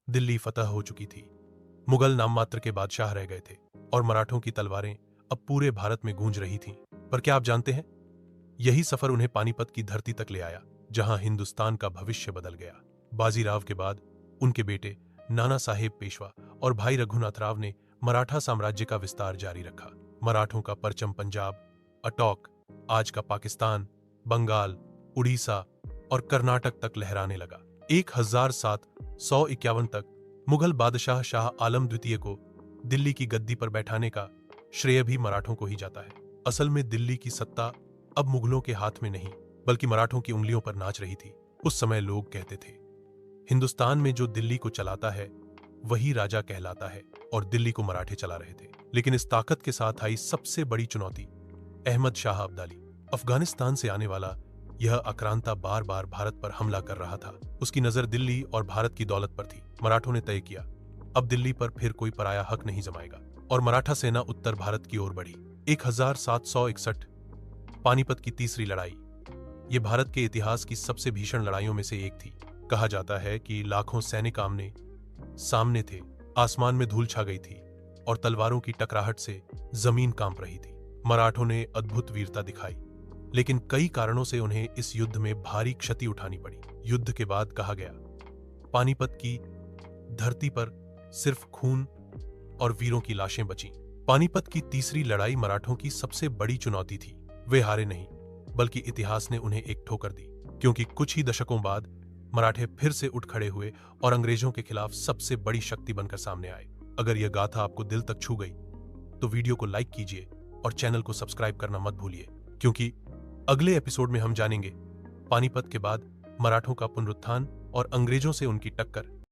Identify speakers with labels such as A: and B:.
A: दिल्ली फतह हो चुकी थी। मुगल नाम मात्र के बादशाह रह गए थे और मराठों की तलवारें अब पूरे भारत में गूंज रही थीं। पर क्या आप जानते हैं, यही सफर उन्हें पानीपत की धरती तक ले आया, जहां हिंदुस्तान का भविष्य बदल गया। बाजीराव के बाद उनके बेटे नाना साहेब पेशवा और भाई रघुनाथ राव ने मराठा साम्राज्य का विस्तार जारी रखा। मराठों का परचम पंजाब, अटोक, आज का पाकिस्तान, बंगाल, उड़ीसा और कर्नाटक तक लहराने लगा। 1751 तक मुगल बादशाह शाह आलम द्वितीय को दिल्ली की गद्दी पर बैठाने का श्रेय भी मराठों को ही जाता है। असल में दिल्ली की सत्ता अब मुगलों के हाथ में नहीं, बल्कि मराठों की उंगलियों पर नाच रही थी। उस समय लोग कहते थे, हिंदुस्तान में जो दिल्ली को चलाता है वही राजा कहलाता है, और दिल्ली को मराठे चला रहे थे। लेकिन इस ताकत के साथ आई सबसे बड़ी चुनौती, अहमद शाह अब्दाली। अफगानिस्तान से आने वाला यह आक्रांता बार बार भारत पर हमला कर रहा था। उसकी नजर दिल्ली और भारत की दौलत पर थी। मराठों ने तय किया, अब दिल्ली पर फिर कोई पराया हक नहीं जमाएगा, और मराठा सेना उत्तर भारत की ओर बढ़ी। 1761 पानीपत की तीसरी लड़ाई, ये भारत के इतिहास की सबसे भीषण लड़ाइयों में से एक थी। कहा जाता है कि लाखों सैनिक आमने सामने थे, आसमान में धूल छा गई थी और तलवारों की टकराहट से जमीन कांप रही थी। मराठों ने अद्भुत वीरता दिखाई, लेकिन कई कारणों से उन्हें इस युद्ध में भारी क्षति उठानी पड़ी। युद्ध के बाद कहा गया, पानीपत की धरती पर सिर्फ खून और वीरों की लाशें बचीं। पानीपत की तीसरी लड़ाई मराठों की सबसे बड़ी चुनौती थी। वे हारे नहीं, बल्कि इतिहास ने उन्हें एक ठोकर दी, क्योंकि कुछ ही दशकों बाद मराठे फिर से उठ खड़े हुए और अंग्रेजों के खिलाफ सबसे बड़ी शक्ति बनकर सामने आए। अगर यह गाथा आपको दिल तक छू गई तो वीडियो को लाइक कीजिए और चैनल को सब्सक्राइब करना मत भूलिए, क्योंकि अगले एपिसोड में हम जानेंगे पानीपत के बाद मराठों का पुनरुत्थान और अंग्रेजों से उनकी टक्कर।